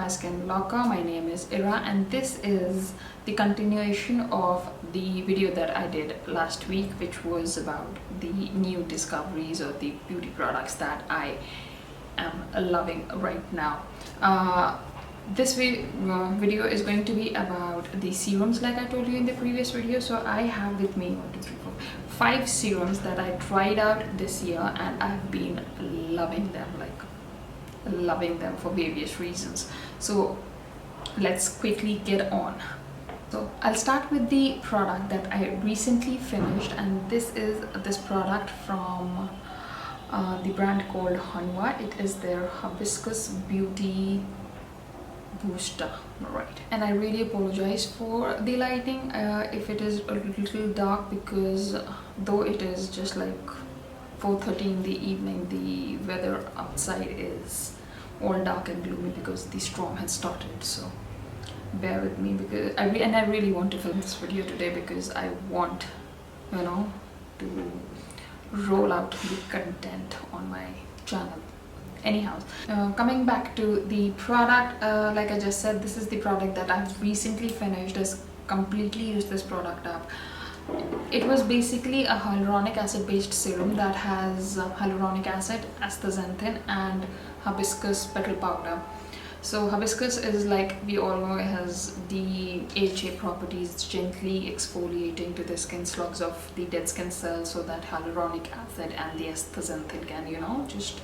my skin locker. My name is Ira and this is the continuation of the video that I did last week, which was about the new discoveries or the beauty products that I am loving right now. This video is going to be about the serums, like I told you in the previous video. So I have with me 5 serums that I tried out this year and I've been loving them, for various reasons. So let's quickly get on. So I'll start with the product that I recently finished, and this is this product from the brand called Honua. It is their Hibiscus Beauty Booster, right? And I really apologize for the lighting if it is a little dark, because though it is just like 4:30 in the evening, the weather outside is all dark and gloomy because the storm has started. So bear with me, because I really want to film this video today because I want, you know, to roll out the content on my channel. Anyhow, coming back to the product, like I just said, this is the product that I've recently finished. I've completely used this product up. It was basically a hyaluronic acid based serum that has hyaluronic acid, astaxanthin and hibiscus petal powder. So hibiscus is, like we all know, it has DHA properties, gently exfoliating to the skin slugs of the dead skin cells, so that hyaluronic acid and the astaxanthin can, you know, just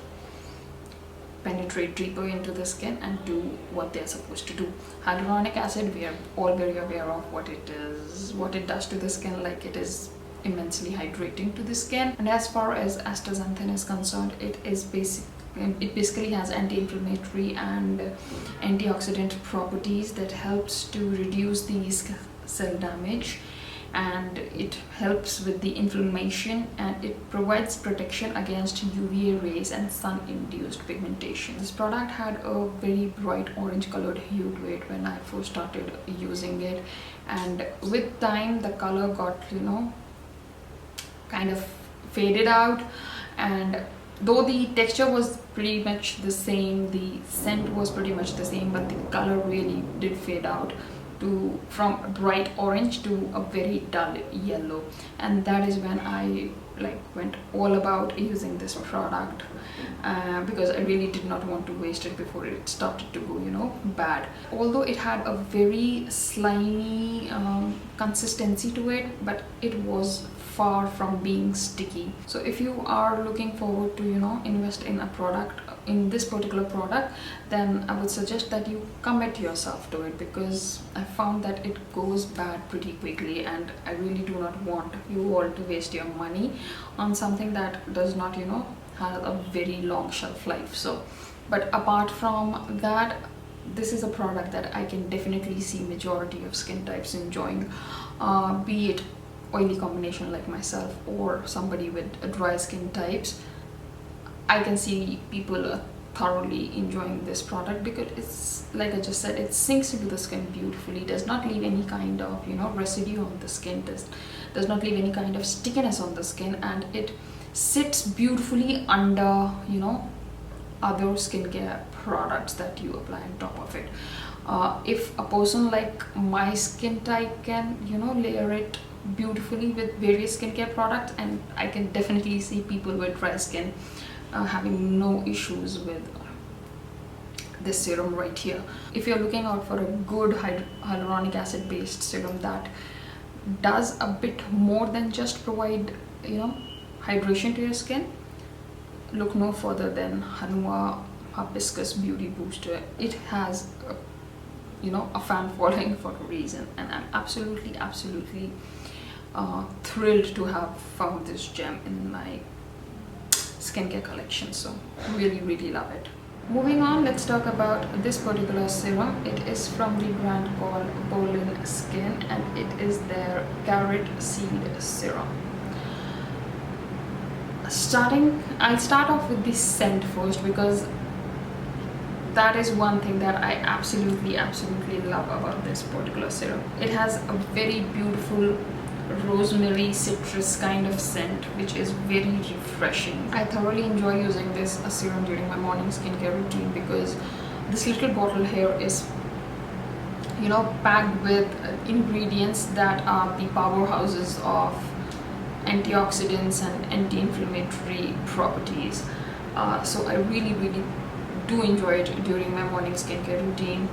penetrate deeper into the skin and do what they're supposed to do. Hyaluronic acid, we are all very aware of what it is, what it does to the skin. Like, it is immensely hydrating to the skin. And as far as astaxanthin is concerned, it basically has anti-inflammatory and antioxidant properties that helps to reduce the cell damage, and it helps with the inflammation, and it provides protection against UVA rays and sun-induced pigmentation. This product had a very bright orange colored hue to it when I first started using it, and with time the color got, you know, kind of faded out. And though the texture was pretty much the same, the scent was pretty much the same, but the color really did fade out from a bright orange to a very dull yellow. And that is when I went all about using this product, because I really did not want to waste it before it started to go, you know, bad. Although it had a very slimy consistency to it, but it was far from being sticky. So if you are looking forward to, you know, invest in a product, in this particular product, then I would suggest that you commit yourself to it, because I found that it goes bad pretty quickly, and I really do not want you all to waste your money on something that does not, you know, have a very long shelf life. So, but apart from that, this is a product that I can definitely see majority of skin types enjoying, be it oily combination like myself or somebody with a dry skin types. I can see people thoroughly enjoying this product because it's, like I just said, it sinks into the skin beautifully, does not leave any kind of, you know, residue on the skin, does not leave any kind of stickiness on the skin, and it sits beautifully under, you know, other skincare products that you apply on top of it. If a person like my skin type can, you know, layer it beautifully with various skincare products, and I can definitely see people with dry skin having no issues with this serum right here. If you're looking out for a good hyaluronic acid based serum that does a bit more than just provide, you know, hydration to your skin, look no further than Honua Hibiscus Beauty Booster. It has you know, a fan following for a reason, and I'm absolutely thrilled to have found this gem in my skincare collection. So really love it. Moving on, let's talk about this particular serum. It is from the brand called Berlin Skin, and it is their carrot seed serum. I'll start off with the scent first, because that is one thing that I absolutely love about this particular serum. It has a very beautiful rosemary citrus kind of scent, which is very refreshing. I thoroughly enjoy using this serum during my morning skincare routine, because this little bottle here is, you know, packed with ingredients that are the powerhouses of antioxidants and anti-inflammatory properties. So I really do enjoy it during my morning skincare routine.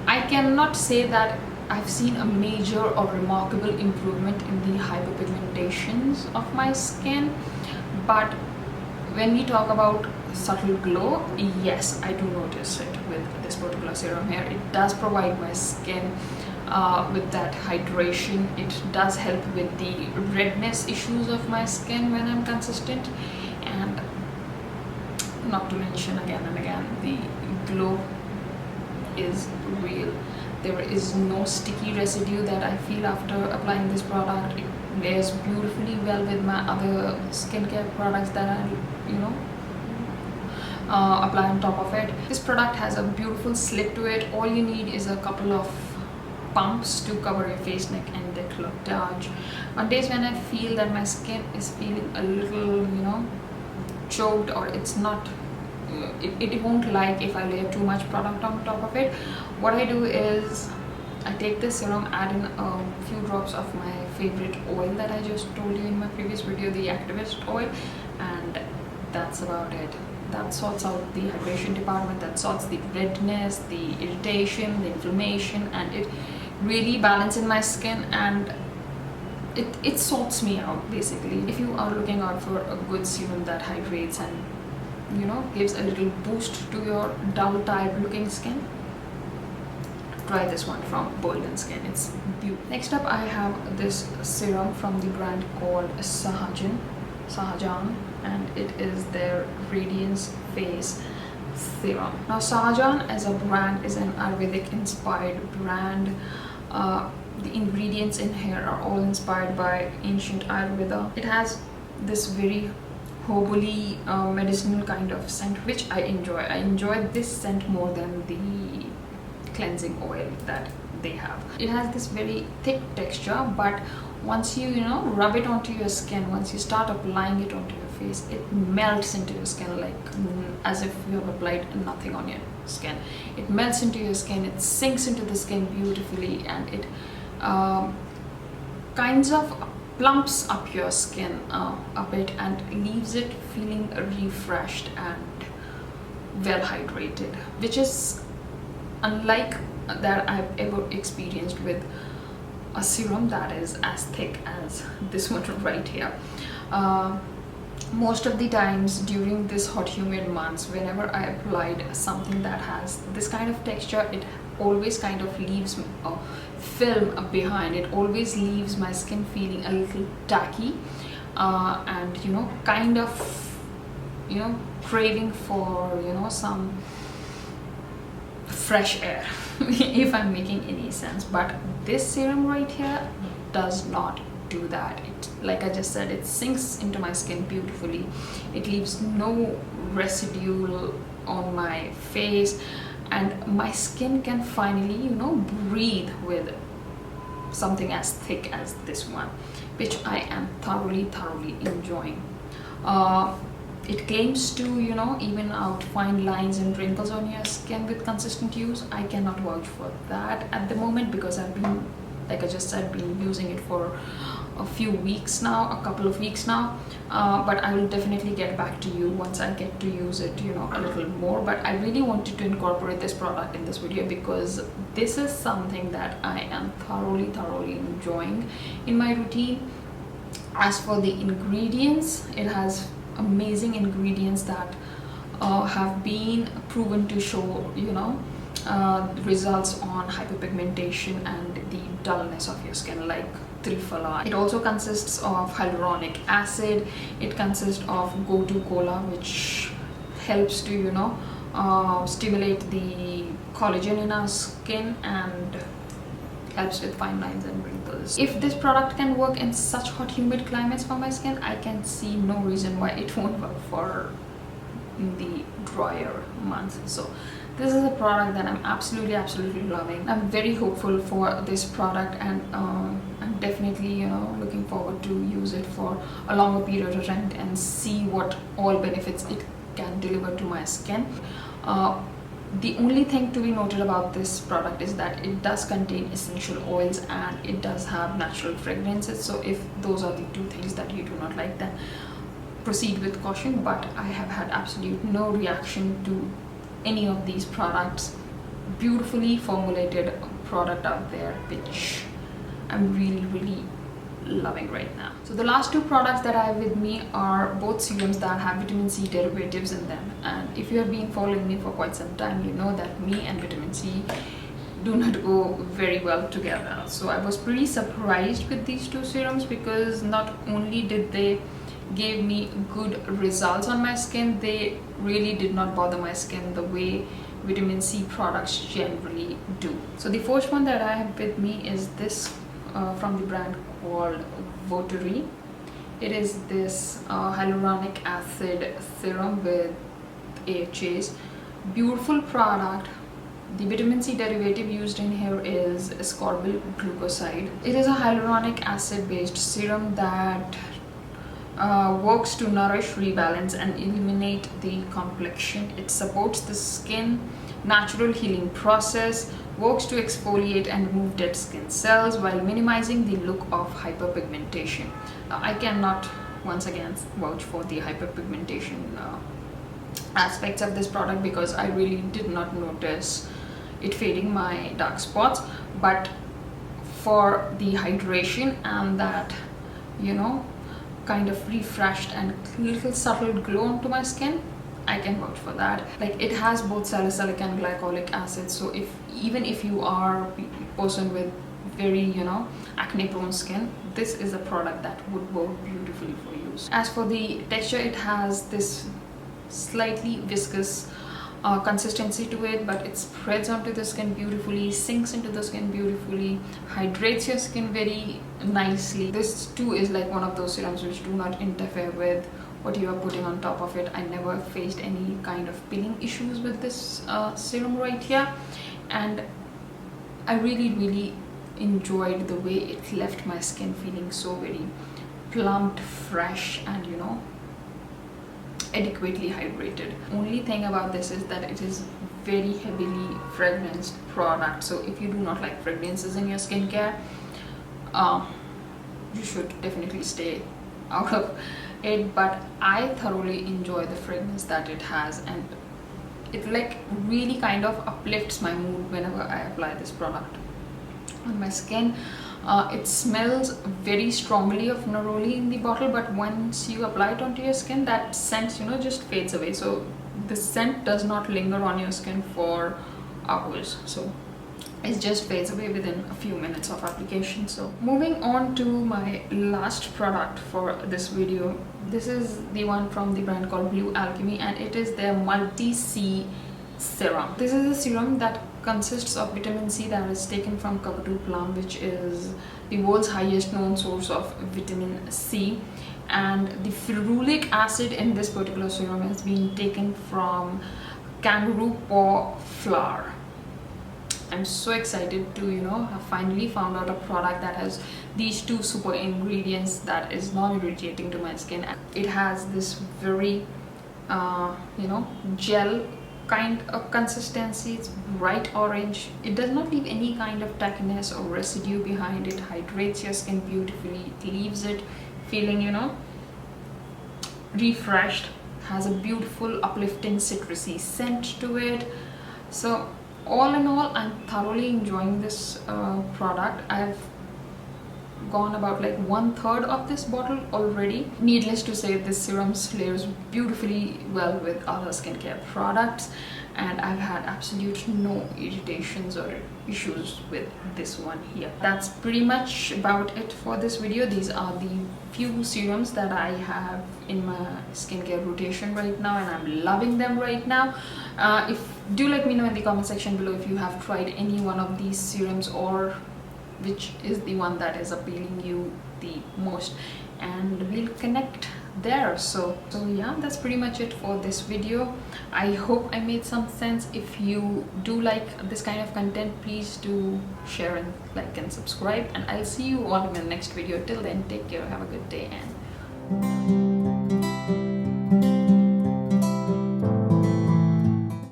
I cannot say that I've seen a major or remarkable improvement in the hyperpigmentations of my skin, but when we talk about subtle glow, yes, I do notice it with this particular serum here. It does provide my skin with that hydration. It does help with the redness issues of my skin when I'm consistent, and not to mention again and again, the glow is real. There is no sticky residue that I feel after applying this product. It layers beautifully well with my other skincare products that I, you know, apply on top of it. This product has a beautiful slit to it. All you need is a couple of pumps to cover your face, neck and décolletage. On days when I feel that my skin is feeling a little, you know, choked, or it's not, it won't like if I layer too much product on top of it, what I do is I take this serum, add in a few drops of my favorite oil that I just told you in my previous video, the activist oil, and that's about it. That sorts out the hydration department, that sorts the redness, the irritation, the inflammation, and it really balances my skin, and it sorts me out basically. If you are looking out for a good serum that hydrates and, you know, gives a little boost to your dull, tired looking skin, try this one from Bolden Skin. It's beautiful. Next up, I have this serum from the brand called Sahajan, and it is their Radiance Face Serum. Now, Sahajan as a brand is an Ayurvedic inspired brand. The ingredients in here are all inspired by ancient Ayurveda. It has this very herbally medicinal kind of scent, which I enjoy. I enjoy this scent more than the cleansing oil that they have. It has this very thick texture, but once you know, rub it onto your skin, once you start applying it onto your face, it melts into your skin like as if you have applied nothing on your skin. It melts into your skin, it sinks into the skin beautifully, and it kinds of plumps up your skin a bit and leaves it feeling refreshed and well hydrated, which is unlike that I've ever experienced with a serum that is as thick as this one right here. Most of the times during this hot humid months, whenever I applied something that has this kind of texture, it always kind of leaves a film behind. It always leaves my skin feeling a little tacky and, you know, kind of, you know, craving for, you know, some fresh air if I'm making any sense. But this serum right here does not do that. It, like I just said, it sinks into my skin beautifully. It leaves no residue on my face, and my skin can finally, you know, breathe with something as thick as this one, which I am thoroughly enjoying. It claims to, you know, even out fine lines and wrinkles on your skin with consistent use. I cannot vouch for that at the moment because I've been, like I just said, been using it for a few weeks now, a couple of weeks now, but I will definitely get back to you once I get to use it, you know, a little more. But I really wanted to incorporate this product in this video because this is something that I am thoroughly enjoying in my routine. As for the ingredients, it has amazing ingredients that have been proven to show, you know, results on hyperpigmentation and the dullness of your skin, like Triphala. It also consists of hyaluronic acid. It consists of gotu kola, which helps to, you know, stimulate the collagen in our skin and helps with fine lines and wrinkles. If this product can work in such hot humid climates for my skin, I can see no reason why it won't work for the drier months. So this is a product that I'm absolutely loving. I'm very hopeful for this product, and I'm definitely, you know, looking forward to use it for a longer period of time and see what all benefits it can deliver to my skin. The only thing to be noted about this product is that it does contain essential oils and it does have natural fragrances. So if those are the two things that you do not like, then proceed with caution. But I have had absolute no reaction to any of these products. Beautifully formulated product out there, which I'm really loving right now. So the last two products that I have with me are both serums that have vitamin C derivatives in them, and if you have been following me for quite some time, you know that me and vitamin C do not go very well together. So I was pretty surprised with these two serums, because not only did they give me good results on my skin, they really did not bother my skin the way vitamin C products generally do. So the first one that I have with me is this from the brand called Votary. It is this hyaluronic acid serum with AHAs. Beautiful product. The vitamin C derivative used in here is ascorbyl glucoside. It is a hyaluronic acid based serum that works to nourish, rebalance and eliminate the complexion. It supports the skin natural healing process, works to exfoliate and remove dead skin cells while minimizing the look of hyperpigmentation. I cannot once again vouch for the hyperpigmentation aspects of this product, because I really did not notice it fading my dark spots, but for the hydration and that, you know, kind of refreshed and little subtle glow onto my skin, I can vouch for that. Like, it has both salicylic and glycolic acid, so even if you are a person with very, you know, acne prone skin, this is a product that would work beautifully for you. As for the texture, it has this slightly viscous consistency to it, but it spreads onto the skin beautifully, sinks into the skin beautifully, hydrates your skin very nicely. This too is like one of those serums which do not interfere with what you are putting on top of it. I never faced any kind of peeling issues with this serum right here, and I really enjoyed the way it left my skin feeling so very plumped, fresh, and, you know, adequately hydrated. Only thing about this is that it is very heavily fragranced product, so if you do not like fragrances in your skincare, you should definitely stay out of it. But I thoroughly enjoy the fragrance that it has, and it like really kind of uplifts my mood whenever I apply this product on my skin. It smells very strongly of neroli in the bottle, but once you apply it onto your skin, that scent, you know, just fades away. So the scent does not linger on your skin for hours, so it just fades away within a few minutes of application. So moving on to my last product for this video, this is the one from the brand called Bluh Alchemy, and it is their multi-C serum. This is a serum that consists of vitamin C that is taken from cockatoo plum, which is the world's highest known source of vitamin C, and the ferulic acid in this particular serum is being taken from kangaroo paw flower. I'm so excited to, you know, have finally found out a product that has these two super ingredients that is non-irritating to my skin. It has this very you know, gel kind of consistency. It's bright orange. It does not leave any kind of tackiness or residue behind. It hydrates your skin beautifully. It leaves it feeling, you know, refreshed. Has a beautiful uplifting citrusy scent to it. So all in all, I'm thoroughly enjoying this product. I've gone about like 1/3 of this bottle already. Needless to say, this serum layers beautifully well with other skincare products, and I've had absolute no irritations or issues with this one here. That's pretty much about it for this video. These are the few serums that I have in my skincare rotation right now, and I'm loving them right now. Do let me know in the comment section below if you have tried any one of these serums, or which is the one that is appealing you the most, and we'll connect there. So yeah, that's pretty much it for this video. I hope I made some sense. If you do like this kind of content, please do share and like and subscribe, and I'll see you all in the next video. Till then, take care, have a good day, and